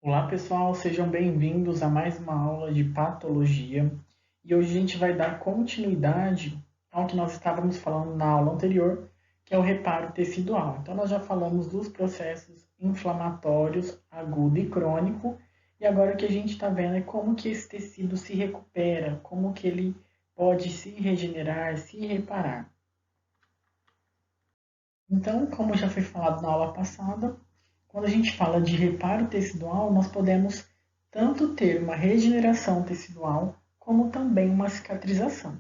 Olá pessoal, sejam bem-vindos a mais uma aula de patologia e hoje a gente vai dar continuidade ao que nós estávamos falando na aula anterior, que é o reparo tecidual. Então nós já falamos dos processos inflamatórios agudo e crônico e agora o que a gente está vendo é como que esse tecido se recupera, como que ele pode se regenerar, se reparar. Então, como já foi falado na aula passada, quando a gente fala de reparo tecidual, nós podemos tanto ter uma regeneração tecidual, como também uma cicatrização.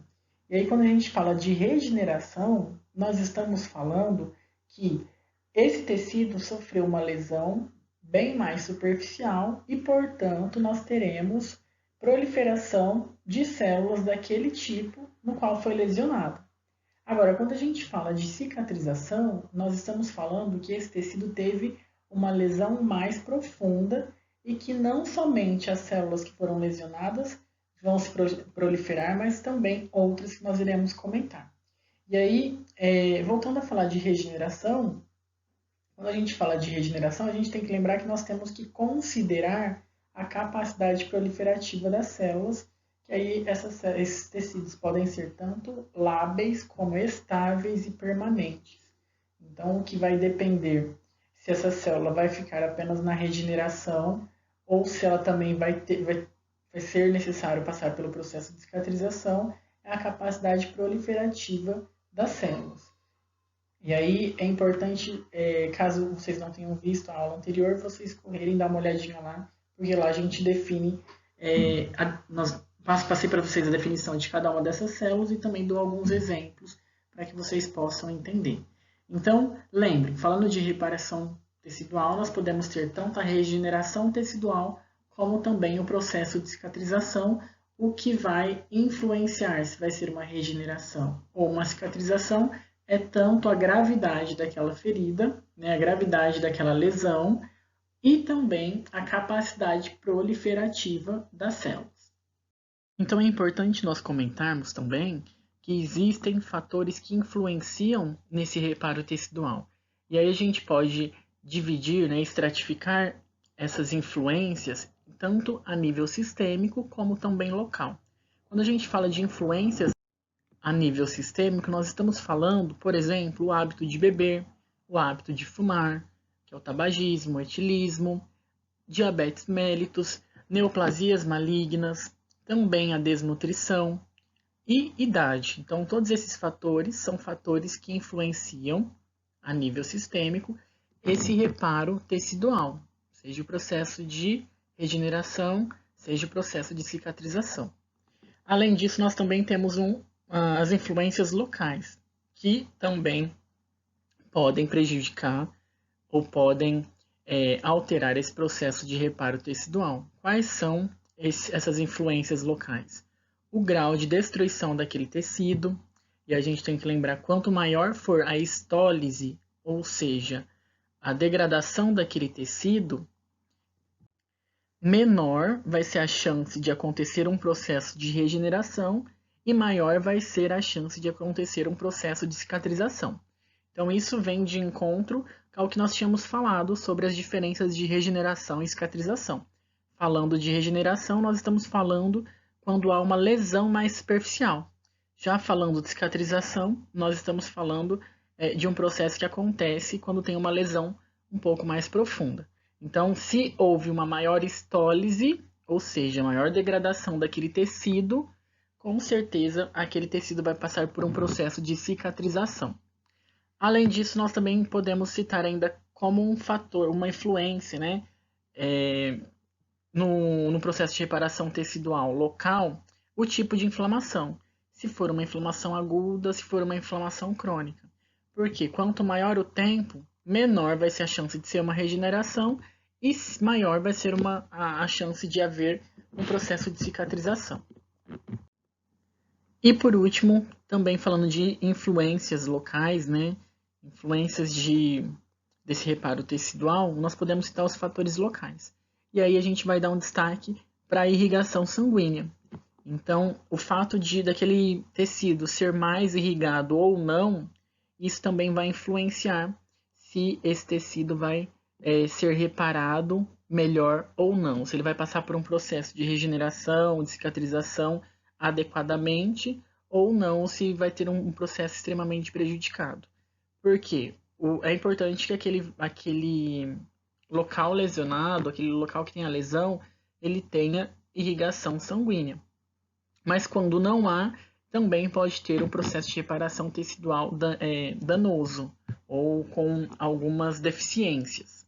E aí, quando a gente fala de regeneração, nós estamos falando que esse tecido sofreu uma lesão bem mais superficial e, portanto, nós teremos proliferação de células daquele tipo no qual foi lesionado. Agora, quando a gente fala de cicatrização, nós estamos falando que esse tecido teve uma lesão mais profunda e que não somente as células que foram lesionadas vão se proliferar, mas também outras que nós iremos comentar. E aí, voltando a falar de regeneração, quando a gente fala de regeneração, a gente tem que lembrar que nós temos que considerar a capacidade proliferativa das células, que aí esses tecidos podem ser tanto lábeis como estáveis e permanentes. Então, o que vai depender se essa célula vai ficar apenas na regeneração ou se ela também vai ser necessário passar pelo processo de cicatrização, é a capacidade proliferativa das células. E aí é importante, caso vocês não tenham visto a aula anterior, vocês correrem dar uma olhadinha lá, porque lá a gente define, passei para vocês a definição de cada uma dessas células e também dou alguns exemplos para que vocês possam entender. Então, lembrem, falando de reparação tecidual, nós podemos ter tanto a regeneração tecidual como também o processo de cicatrização, o que vai influenciar se vai ser uma regeneração ou uma cicatrização é tanto a gravidade daquela ferida, né, a gravidade daquela lesão e também a capacidade proliferativa das células. Então é importante nós comentarmos também que existem fatores que influenciam nesse reparo tecidual. E aí a gente pode dividir, né, estratificar essas influências tanto a nível sistêmico como também local. Quando a gente fala de influências a nível sistêmico, nós estamos falando, por exemplo, o hábito de beber, o hábito de fumar, que é o tabagismo, o etilismo, diabetes mellitus, neoplasias malignas, também a desnutrição e idade. Então, todos esses fatores são fatores que influenciam, a nível sistêmico, esse reparo tecidual, seja o processo de regeneração, seja o processo de cicatrização. Além disso, nós também temos as influências locais, que também podem prejudicar ou podem alterar esse processo de reparo tecidual. Quais são essas influências locais? O grau de destruição daquele tecido, e a gente tem que lembrar, quanto maior for a estólise, ou seja, a degradação daquele tecido, menor vai ser a chance de acontecer um processo de regeneração e maior vai ser a chance de acontecer um processo de cicatrização. Então, isso vem de encontro ao que nós tínhamos falado sobre as diferenças de regeneração e cicatrização. Falando de regeneração, nós estamos falando quando há uma lesão mais superficial. Já falando de cicatrização, nós estamos falando de um processo que acontece quando tem uma lesão um pouco mais profunda. Então, se houve uma maior estólise, ou seja, maior degradação daquele tecido, com certeza aquele tecido vai passar por um processo de cicatrização. Além disso, nós também podemos citar ainda como um fator, uma influência, né, no processo de reparação tecidual local, o tipo de inflamação. Se for uma inflamação aguda, se for uma inflamação crônica. Porque quanto maior o tempo, menor vai ser a chance de ser uma regeneração e maior vai ser a chance de haver um processo de cicatrização. E por último, também falando de influências locais, né? Influências desse reparo tecidual, nós podemos citar os fatores locais. E aí a gente vai dar um destaque para a irrigação sanguínea. Então, o fato daquele tecido ser mais irrigado ou não, isso também vai influenciar se esse tecido vai ser reparado melhor ou não, se ele vai passar por um processo de regeneração, de cicatrização adequadamente ou não, se vai ter um processo extremamente prejudicado. Por quê? É importante que aquele local lesionado, aquele local que tem a lesão, ele tenha irrigação sanguínea. Mas quando não há, também pode ter um processo de reparação tecidual danoso ou com algumas deficiências.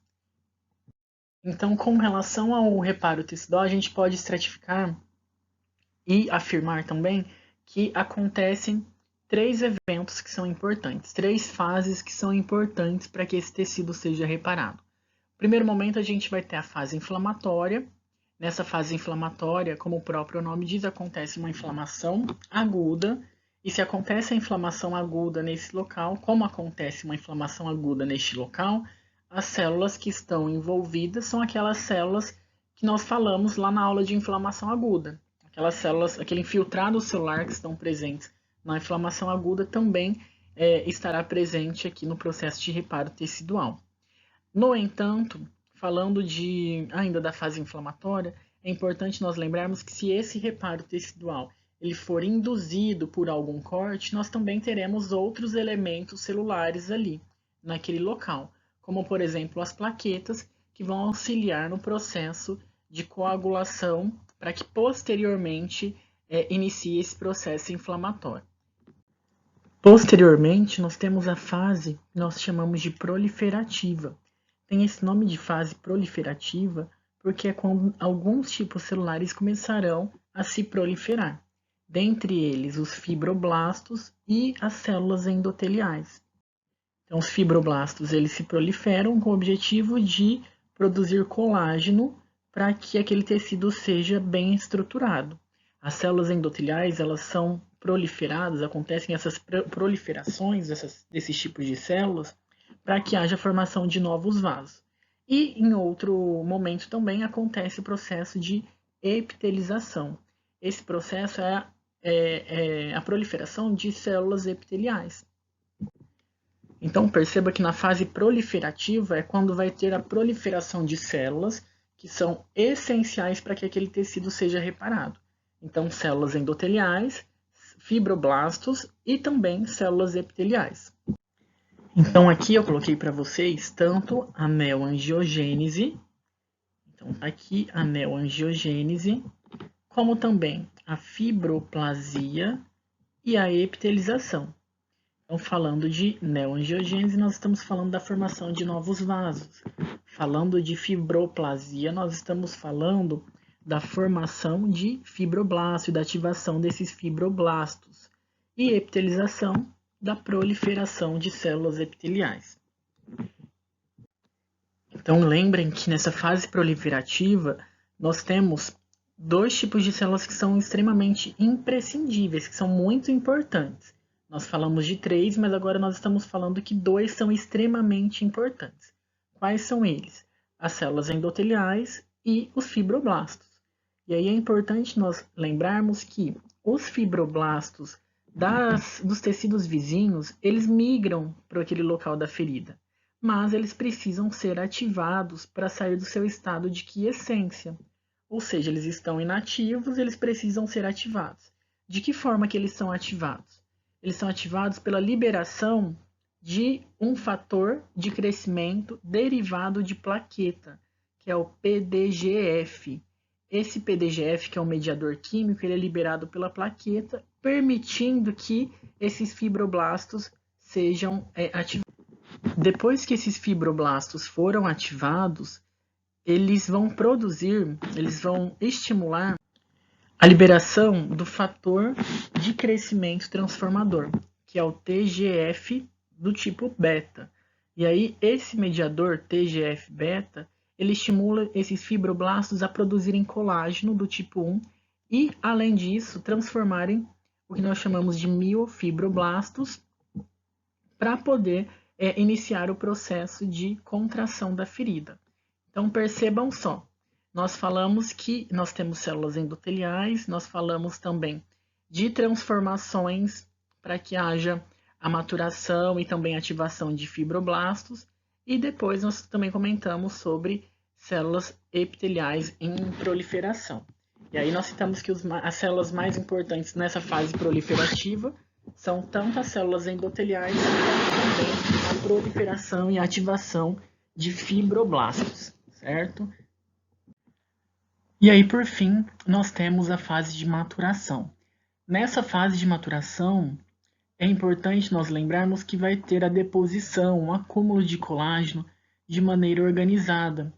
Então, com relação ao reparo tecidual, a gente pode estratificar e afirmar também que acontecem 3 eventos que são importantes, 3 fases que são importantes para que esse tecido seja reparado. No primeiro momento, a gente vai ter a fase inflamatória. Nessa fase inflamatória, como o próprio nome diz, acontece uma inflamação aguda. E se acontece a inflamação aguda nesse local, como acontece uma inflamação aguda neste local, as células que estão envolvidas são aquelas células que nós falamos lá na aula de inflamação aguda. Aquelas células, aquele infiltrado celular que estão presentes na inflamação aguda também estará presente aqui no processo de reparo tecidual. No entanto, falando ainda da fase inflamatória, é importante nós lembrarmos que se esse reparo tecidual ele for induzido por algum corte, nós também teremos outros elementos celulares ali, naquele local, como por exemplo as plaquetas, que vão auxiliar no processo de coagulação para que posteriormente inicie esse processo inflamatório. Posteriormente, nós temos a fase que nós chamamos de proliferativa. Tem esse nome de fase proliferativa porque é quando alguns tipos celulares começarão a se proliferar, dentre eles os fibroblastos e as células endoteliais. Então, os fibroblastos eles se proliferam com o objetivo de produzir colágeno para que aquele tecido seja bem estruturado. As células endoteliais elas são proliferadas, acontecem essas proliferações desses tipos de células para que haja formação de novos vasos. E em outro momento também acontece o processo de epitelização. Esse processo é a proliferação de células epiteliais. Então, perceba que na fase proliferativa é quando vai ter a proliferação de células que são essenciais para que aquele tecido seja reparado. Então, células endoteliais, fibroblastos e também células epiteliais. Então, aqui eu coloquei para vocês tanto a neoangiogênese, então aqui a neoangiogênese, como também a fibroplasia e a epitelização. Então, falando de neoangiogênese, nós estamos falando da formação de novos vasos. Falando de fibroplasia, nós estamos falando da formação de fibroblastos e da ativação desses fibroblastos. E epitelização, da proliferação de células epiteliais. Então, lembrem que nessa fase proliferativa, nós temos 2 tipos de células que são extremamente imprescindíveis, que são muito importantes. Nós falamos de 3, mas agora nós estamos falando que 2 são extremamente importantes. Quais são eles? As células endoteliais e os fibroblastos. E aí é importante nós lembrarmos que os fibroblastos dos tecidos vizinhos, eles migram para aquele local da ferida, mas eles precisam ser ativados para sair do seu estado de quiescência. Ou seja, eles estão inativos, eles precisam ser ativados. De que forma que eles são ativados? Eles são ativados pela liberação de um fator de crescimento derivado de plaqueta, que é o PDGF. Esse PDGF, que é um mediador químico, ele é liberado pela plaqueta, permitindo que esses fibroblastos sejam ativados. Depois que esses fibroblastos foram ativados, eles vão estimular a liberação do fator de crescimento transformador, que é o TGF do tipo beta. E aí, esse mediador TGF-beta, ele estimula esses fibroblastos a produzirem colágeno do tipo 1 e, além disso, transformarem o que nós chamamos de miofibroblastos para poder iniciar o processo de contração da ferida. Então, percebam só, nós falamos que nós temos células endoteliais, nós falamos também de transformações para que haja a maturação e também ativação de fibroblastos, e depois nós também comentamos sobre células epiteliais em proliferação. E aí nós citamos que as células mais importantes nessa fase proliferativa são tanto as células endoteliais quanto também a proliferação e ativação de fibroblastos, certo? E aí, por fim, nós temos a fase de maturação. Nessa fase de maturação, é importante nós lembrarmos que vai ter a deposição, um acúmulo de colágeno de maneira organizada.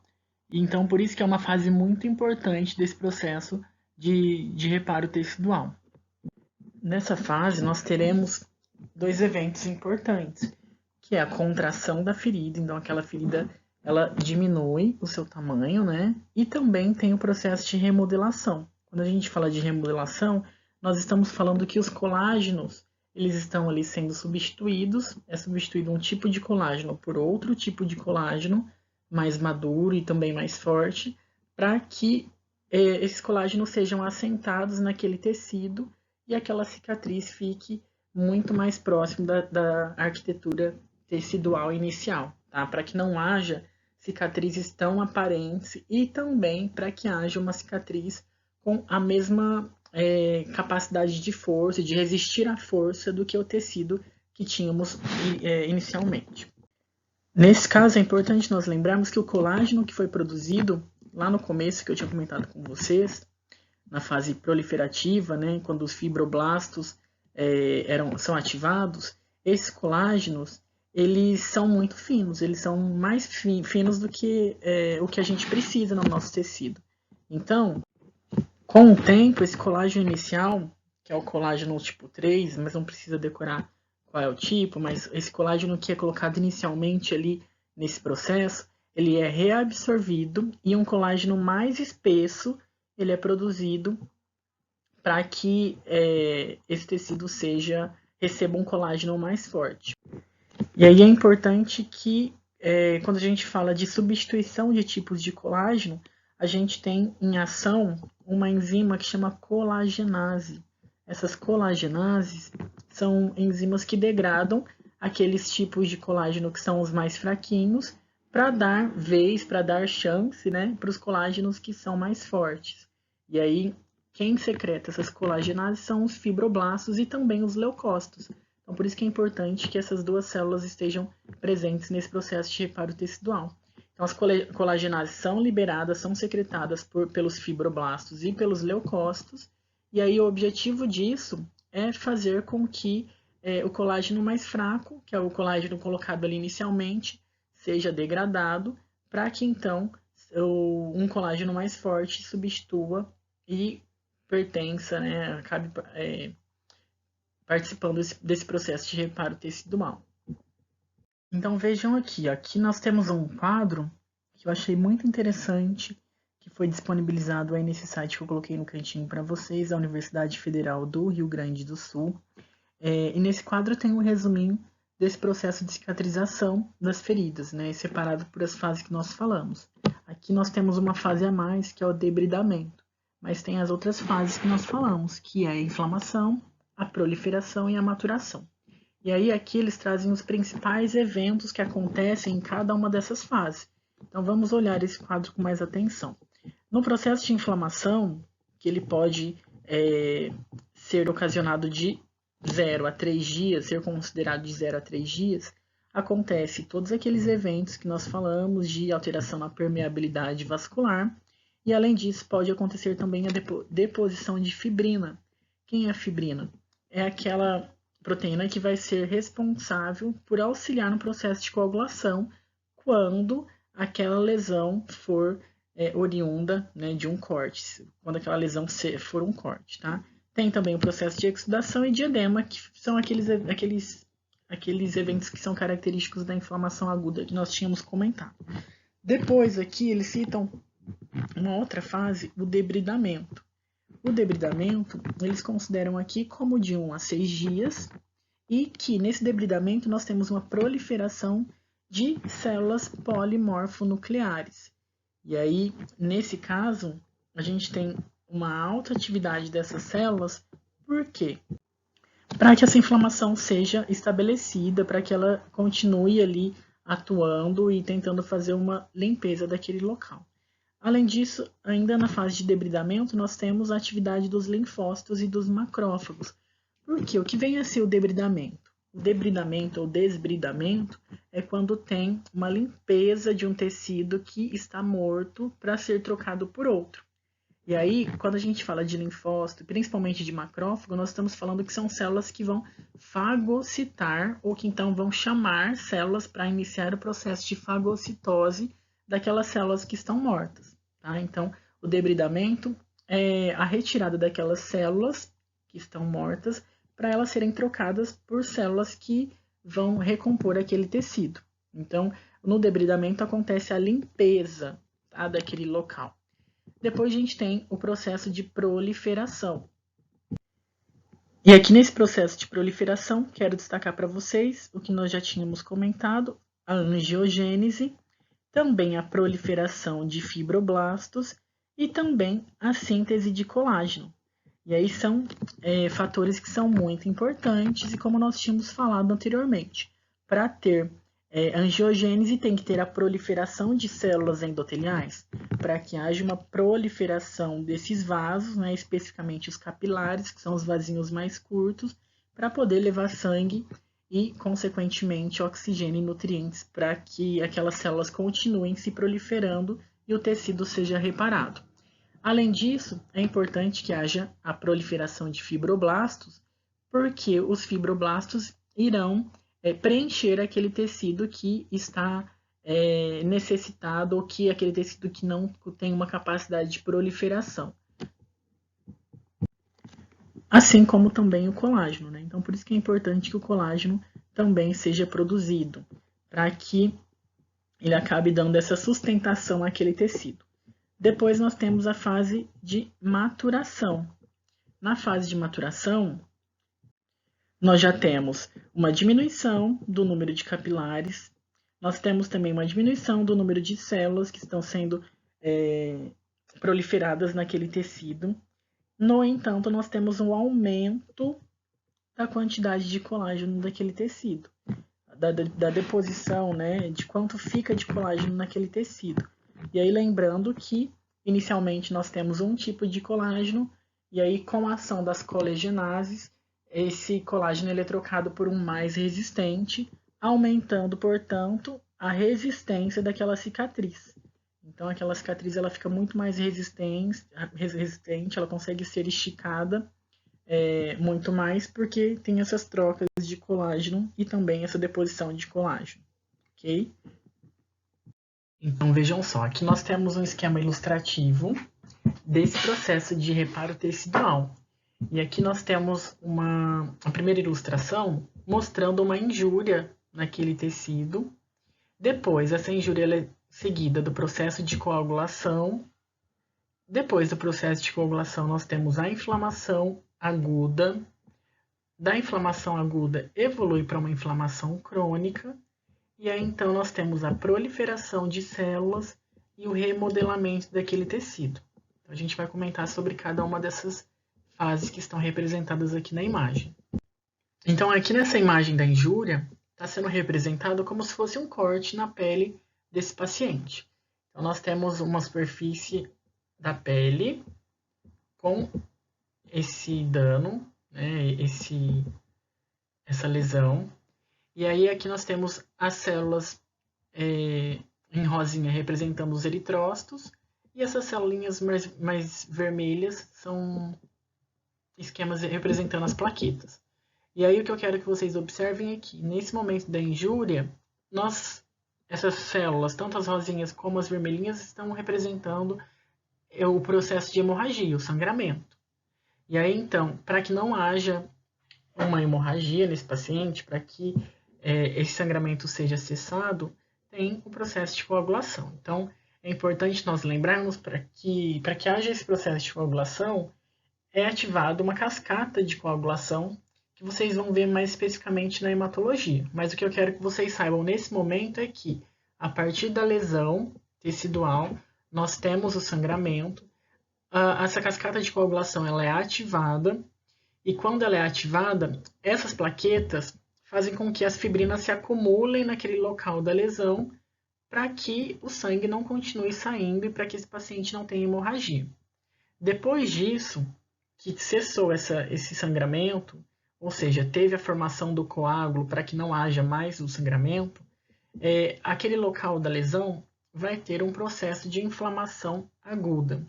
Então, por isso que é uma fase muito importante desse processo de reparo tecidual. Nessa fase, nós teremos dois eventos importantes, que é a contração da ferida. Então, aquela ferida ela diminui o seu tamanho, né? E também tem o processo de remodelação. Quando a gente fala de remodelação, nós estamos falando que os colágenos eles estão ali sendo substituídos. É substituído um tipo de colágeno por outro tipo de colágeno, mais maduro e também mais forte, para que esses colágenos sejam assentados naquele tecido e aquela cicatriz fique muito mais próximo da arquitetura tecidual inicial, tá? Para que não haja cicatrizes tão aparentes e também para que haja uma cicatriz com a mesma capacidade de força, de resistir à força do que o tecido que tínhamos inicialmente. Nesse caso, é importante nós lembrarmos que o colágeno que foi produzido lá no começo, que eu tinha comentado com vocês, na fase proliferativa, né, quando os fibroblastos são ativados, esses colágenos eles são muito finos, eles são mais finos do que o que a gente precisa no nosso tecido. Então, com o tempo, esse colágeno inicial, que é o colágeno tipo 3, mas não precisa decorar qual é o tipo, mas esse colágeno que é colocado inicialmente ali nesse processo, ele é reabsorvido e um colágeno mais espesso ele é produzido para que esse tecido receba um colágeno mais forte. E aí é importante que quando a gente fala de substituição de tipos de colágeno, a gente tem em ação uma enzima que chama colagenase. Essas colagenases são enzimas que degradam aqueles tipos de colágeno que são os mais fraquinhos para dar vez, para dar chance, né, para os colágenos que são mais fortes. E aí, quem secreta essas colagenases são os fibroblastos e também os leucócitos. Então, por isso que é importante que essas duas células estejam presentes nesse processo de reparo tecidual. Então, as colagenases são liberadas, são secretadas pelos fibroblastos e pelos leucócitos, e aí o objetivo disso é fazer com que o colágeno mais fraco, que é o colágeno colocado ali inicialmente, seja degradado, para que então um colágeno mais forte substitua e pertença, né, acabe participando desse processo de reparo tecidual. Então vejam aqui nós temos um quadro que eu achei muito interessante, que foi disponibilizado aí nesse site que eu coloquei no cantinho para vocês, da Universidade Federal do Rio Grande do Sul. E nesse quadro tem um resuminho desse processo de cicatrização das feridas, né, separado por as fases que nós falamos. Aqui nós temos uma fase a mais, que é o debridamento, mas tem as outras fases que nós falamos, que é a inflamação, a proliferação e a maturação. E aí aqui eles trazem os principais eventos que acontecem em cada uma dessas fases. Então vamos olhar esse quadro com mais atenção. No processo de inflamação, que ele pode ser ocasionado de 0 a 3 dias, ser considerado de 0 a 3 dias, acontece todos aqueles eventos que nós falamos de alteração na permeabilidade vascular, e além disso pode acontecer também a deposição de fibrina. Quem é a fibrina? É aquela proteína que vai ser responsável por auxiliar no processo de coagulação quando aquela lesão for oriunda, né, de um corte, quando aquela lesão for um corte, tá? Tem também o processo de exudação e de edema, que são aqueles eventos que são característicos da inflamação aguda que nós tínhamos comentado. Depois aqui eles citam uma outra fase, o debridamento. O debridamento, eles consideram aqui como de 1 a 6 dias, e que nesse debridamento nós temos uma proliferação de células polimorfonucleares. E aí, nesse caso, a gente tem uma alta atividade dessas células, por quê? Para que essa inflamação seja estabelecida, para que ela continue ali atuando e tentando fazer uma limpeza daquele local. Além disso, ainda na fase de debridamento, nós temos a atividade dos linfócitos e dos macrófagos. Por quê? O que vem a ser o debridamento? O debridamento ou desbridamento é quando tem uma limpeza de um tecido que está morto para ser trocado por outro. E aí, quando a gente fala de linfócito, principalmente de macrófago, nós estamos falando que são células que vão fagocitar ou que então vão chamar células para iniciar o processo de fagocitose daquelas células que estão mortas. Tá? Então, o debridamento é a retirada daquelas células que estão mortas para elas serem trocadas por células que vão recompor aquele tecido. Então, no debridamento acontece a limpeza, tá, daquele local. Depois a gente tem o processo de proliferação. E aqui nesse processo de proliferação, quero destacar para vocês o que nós já tínhamos comentado, a angiogênese, também a proliferação de fibroblastos e também a síntese de colágeno. E aí são fatores que são muito importantes e como nós tínhamos falado anteriormente, para ter angiogênese tem que ter a proliferação de células endoteliais, para que haja uma proliferação desses vasos, né, especificamente os capilares, que são os vasinhos mais curtos, para poder levar sangue e, consequentemente, oxigênio e nutrientes para que aquelas células continuem se proliferando e o tecido seja reparado. Além disso, é importante que haja a proliferação de fibroblastos, porque os fibroblastos irão preencher aquele tecido que está necessitado ou que aquele tecido que não tem uma capacidade de proliferação. Assim como também o colágeno, né? Então, por isso que é importante que o colágeno também seja produzido, para que ele acabe dando essa sustentação àquele tecido. Depois nós temos a fase de maturação. Na fase de maturação, nós já temos uma diminuição do número de capilares, nós temos também uma diminuição do número de células que estão sendo proliferadas naquele tecido. No entanto, nós temos um aumento da quantidade de colágeno daquele tecido, da deposição, né, de quanto fica de colágeno naquele tecido. E aí lembrando que inicialmente nós temos um tipo de colágeno, e aí com a ação das colegenases, esse colágeno ele é trocado por um mais resistente, aumentando, portanto, a resistência daquela cicatriz. Então, aquela cicatriz ela fica muito mais resistente, ela consegue ser esticada muito mais, porque tem essas trocas de colágeno e também essa deposição de colágeno. Ok? Então, vejam só, aqui nós temos um esquema ilustrativo desse processo de reparo tecidual. E aqui nós temos a primeira ilustração mostrando uma injúria naquele tecido. Depois, essa injúria é seguida do processo de coagulação. Depois do processo de coagulação, nós temos a inflamação aguda. Da inflamação aguda, evolui para uma inflamação crônica. E aí, então, nós temos a proliferação de células e o remodelamento daquele tecido. Então, a gente vai comentar sobre cada uma dessas fases que estão representadas aqui na imagem. Então, aqui nessa imagem da injúria, está sendo representado como se fosse um corte na pele desse paciente. Então, nós temos uma superfície da pele com esse dano, né, essa lesão. E aí aqui nós temos as células em rosinha representando os eritrócitos, e essas células mais vermelhas são esquemas representando as plaquetas. E aí o que eu quero que vocês observem é que nesse momento da injúria, essas células, tanto as rosinhas como as vermelhinhas, estão representando o processo de hemorragia, o sangramento. E aí então, para que não haja uma hemorragia nesse paciente, para que esse sangramento seja cessado, tem o processo de coagulação. Então, é importante nós lembrarmos para que haja esse processo de coagulação, é ativada uma cascata de coagulação, que vocês vão ver mais especificamente na hematologia. Mas o que eu quero que vocês saibam nesse momento é que, a partir da lesão tecidual, nós temos o sangramento, essa cascata de coagulação ela é ativada, e quando ela é ativada, essas plaquetas fazem com que as fibrinas se acumulem naquele local da lesão para que o sangue não continue saindo e para que esse paciente não tenha hemorragia. Depois disso, que cessou esse sangramento, ou seja, teve a formação do coágulo para que não haja mais o sangramento, aquele local da lesão vai ter um processo de inflamação aguda.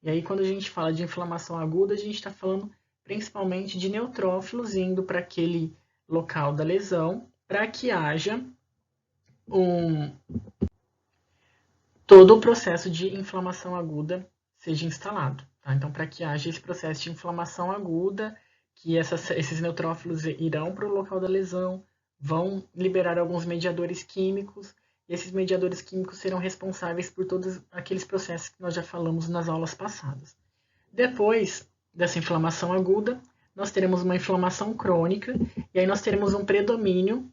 E aí, quando a gente fala de inflamação aguda, a gente está falando principalmente de neutrófilos indo para aquele local da lesão para que haja todo o processo de inflamação aguda seja instalado. Tá? Então, para que haja esse processo de inflamação aguda, que esses neutrófilos irão para o local da lesão, vão liberar alguns mediadores químicos, e esses mediadores químicos serão responsáveis por todos aqueles processos que nós já falamos nas aulas passadas. Depois dessa inflamação aguda, nós teremos uma inflamação crônica, e aí nós teremos um predomínio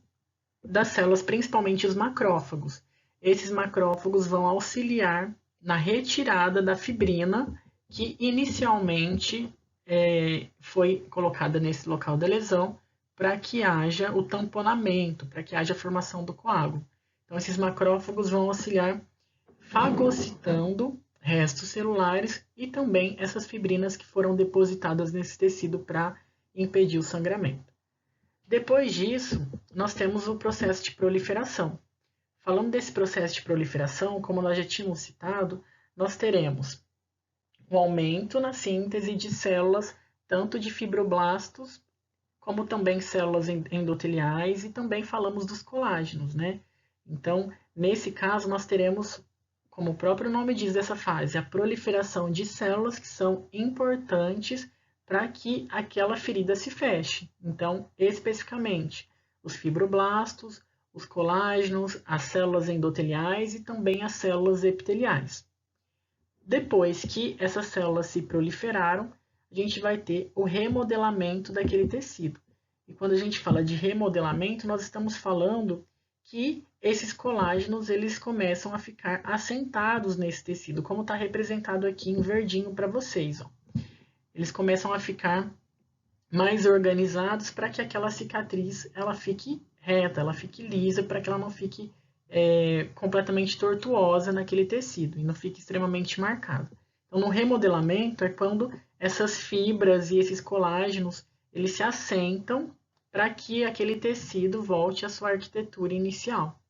das células, principalmente os macrófagos. Esses macrófagos vão auxiliar na retirada da fibrina que inicialmente foi colocada nesse local da lesão para que haja o tamponamento, para que haja a formação do coágulo. Então, esses macrófagos vão auxiliar fagocitando restos celulares e também essas fibrinas que foram depositadas nesse tecido para impedir o sangramento. Depois disso, nós temos o processo de proliferação. Falando desse processo de proliferação, como nós já tínhamos citado, nós teremos um aumento na síntese de células, tanto de fibroblastos, como também células endoteliais, e também falamos dos colágenos, né? Então, nesse caso, nós teremos, como o próprio nome diz dessa fase, a proliferação de células que são importantes para que aquela ferida se feche. Então, especificamente, os fibroblastos, os colágenos, as células endoteliais e também as células epiteliais. Depois que essas células se proliferaram, a gente vai ter o remodelamento daquele tecido. E quando a gente fala de remodelamento, nós estamos falando que esses colágenos eles começam a ficar assentados nesse tecido, como está representado aqui em verdinho para vocês. Ó. Eles começam a ficar mais organizados para que aquela cicatriz ela fique reta, ela fique lisa, para que ela não fique completamente tortuosa naquele tecido e não fique extremamente marcada. Então, no remodelamento é quando essas fibras e esses colágenos eles se assentam para que aquele tecido volte à sua arquitetura inicial.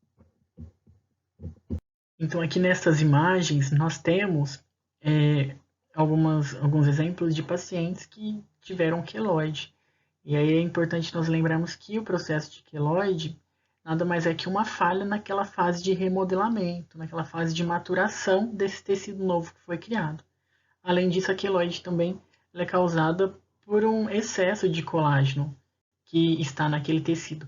Então, aqui nessas imagens, nós temos alguns exemplos de pacientes que tiveram queloide. E aí é importante nós lembrarmos que o processo de queloide nada mais é que uma falha naquela fase de remodelamento, naquela fase de maturação desse tecido novo que foi criado. Além disso, a queloide também é causada por um excesso de colágeno que está naquele tecido,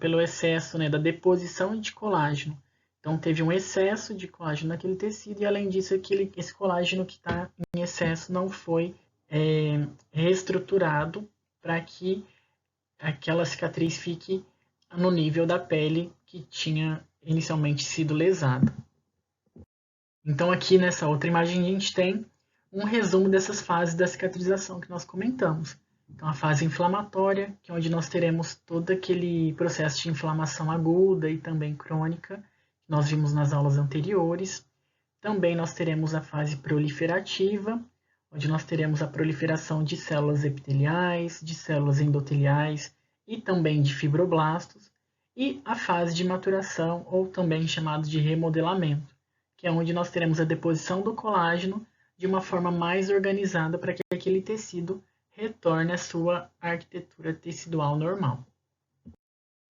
pelo excesso da deposição de colágeno. Então, teve um excesso de colágeno naquele tecido e, além disso, esse colágeno que está em excesso não foi reestruturado para que aquela cicatriz fique no nível da pele que tinha inicialmente sido lesada. Então, aqui nessa outra imagem, a gente tem um resumo dessas fases da cicatrização que nós comentamos. Então, a fase inflamatória, que é onde nós teremos todo aquele processo de inflamação aguda e também crônica, que nós vimos nas aulas anteriores. Também nós teremos a fase proliferativa, onde nós teremos a proliferação de células epiteliais, de células endoteliais e também de fibroblastos. E a fase de maturação, ou também chamado de remodelamento, que é onde nós teremos a deposição do colágeno de uma forma mais organizada para que aquele tecido retorne à sua arquitetura tecidual normal.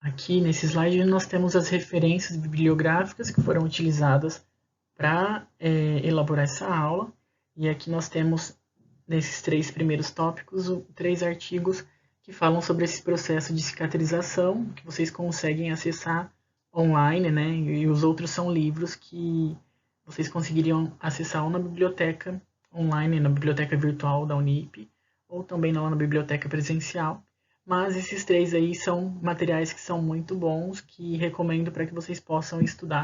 Aqui nesse slide nós temos as referências bibliográficas que foram utilizadas para elaborar essa aula. E aqui nós temos, nesses 3 primeiros tópicos, 3 artigos que falam sobre esse processo de cicatrização, que vocês conseguem acessar online, né? E os outros são livros que vocês conseguiriam acessar ou na biblioteca online, na biblioteca virtual da Unip, ou também lá na biblioteca presencial. Mas esses 3 aí são materiais que são muito bons, que recomendo para que vocês possam estudar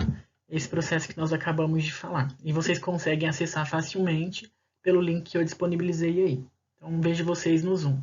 esse processo que nós acabamos de falar. E vocês conseguem acessar facilmente pelo link que eu disponibilizei aí. Então, vejo vocês no Zoom.